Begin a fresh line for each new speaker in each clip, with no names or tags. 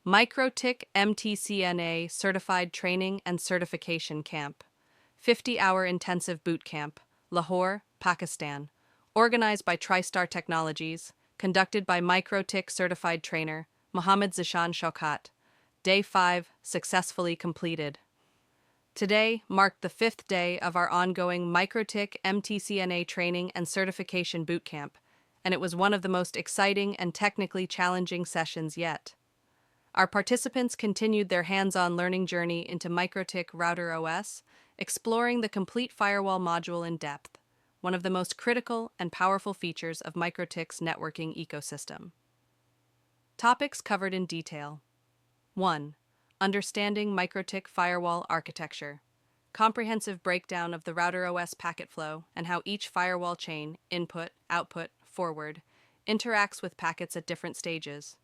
MikroTik MTCNA Certified Training and Certification Camp, 50-hour intensive boot camp, Lahore, Pakistan, organized by Tristar Technologies, conducted by MikroTik certified trainer Mohammed Zishan Shaukat. Day 5 successfully completed. Today marked the 5th day of our ongoing MikroTik MTCNA training and certification boot camp, and it was one of the most exciting and technically challenging sessions yet. Our participants continued their hands-on learning journey into MikroTik RouterOS, exploring the complete firewall module in depth, one of the most critical and powerful features of MikroTik's networking ecosystem. Topics covered in detail. 1. Understanding MikroTik firewall architecture. Comprehensive breakdown of the RouterOS packet flow and how each firewall chain, input, output, forward, interacts with packets at different stages.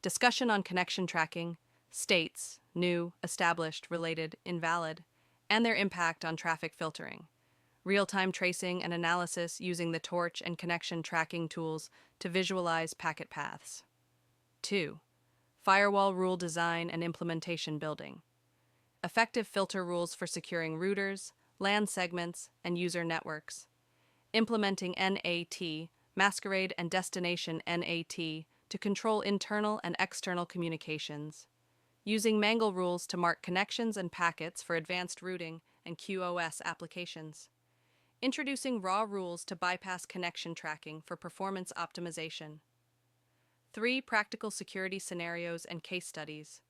Discussion on connection tracking, states, new, established, related, invalid, and their impact on traffic filtering. Real-time tracing and analysis using the torch and connection tracking tools to visualize packet paths. 2. Firewall rule design and implementation building. Effective filter rules for securing routers, LAN segments, and user networks. Implementing NAT, masquerade and destination NAT, to control internal and external communications. Using Mangle rules to mark connections and packets for advanced routing and QoS applications. Introducing raw rules to bypass connection tracking for performance optimization. 3. Practical security scenarios and case studies.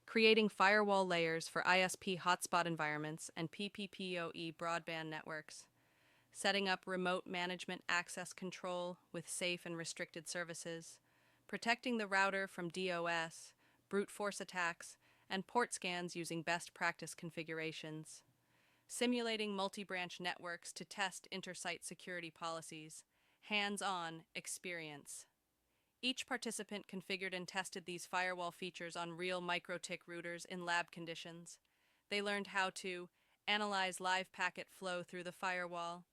Creating firewall layers for ISP hotspot environments and PPPoE broadband networks. Setting up remote management access control with safe and restricted services. Protecting the router from DOS, brute force attacks, and port scans using best practice configurations. Simulating multi-branch networks to test inter-site security policies. Hands-on experience. Each participant configured and tested these firewall features on real MikroTik routers in lab conditions. They learned how to analyze live packet flow through the firewall,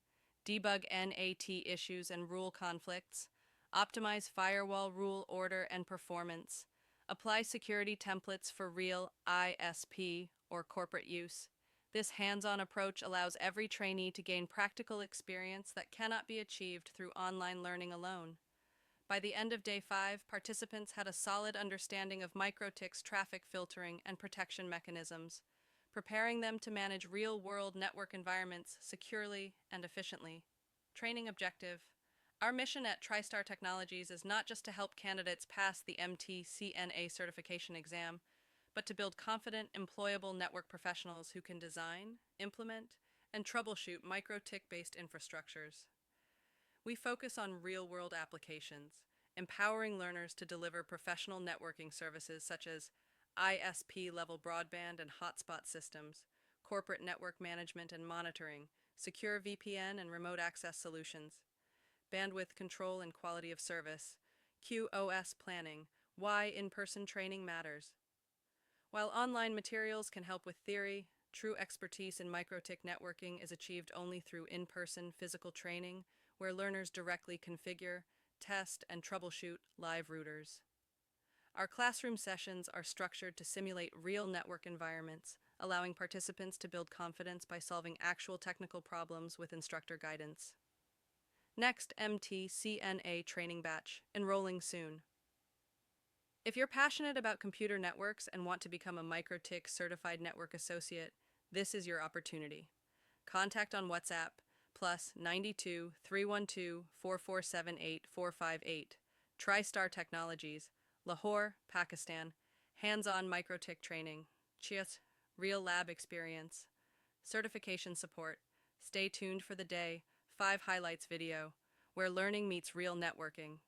debug NAT issues and rule conflicts, optimize firewall rule order and performance, apply security templates for real ISP or corporate use. This hands-on approach allows every trainee to gain practical experience that cannot be achieved through online learning alone. By the end of Day 5, participants had a solid understanding of MikroTik's traffic filtering and protection mechanisms, preparing them to manage real-world network environments securely and efficiently. Training objective. Our mission at Tristar Technologies is not just to help candidates pass the MTCNA certification exam, but to build confident, employable network professionals who can design, implement, and troubleshoot MikroTik-based infrastructures. We focus on real-world applications, empowering learners to deliver professional networking services such as ISP-level broadband and hotspot systems, corporate network management and monitoring, secure VPN and remote access solutions, bandwidth control and quality of service, QoS planning, why in-person training matters. While online materials can help with theory, true expertise in MikroTik networking is achieved only through in-person physical training, where learners directly configure, test, and troubleshoot live routers. Our classroom sessions are structured to simulate real network environments, allowing participants to build confidence by solving actual technical problems with instructor guidance. Next, MTCNA training batch, enrolling soon. If you're passionate about computer networks and want to become a MikroTik certified network associate, this is your opportunity. Contact on WhatsApp +92 312 4478 458. Tristar Technologies, Lahore, Pakistan. Hands-on MikroTik training. Cheers. Real lab experience. Certification support. Stay tuned for the Day 5 highlights video, where learning meets real networking.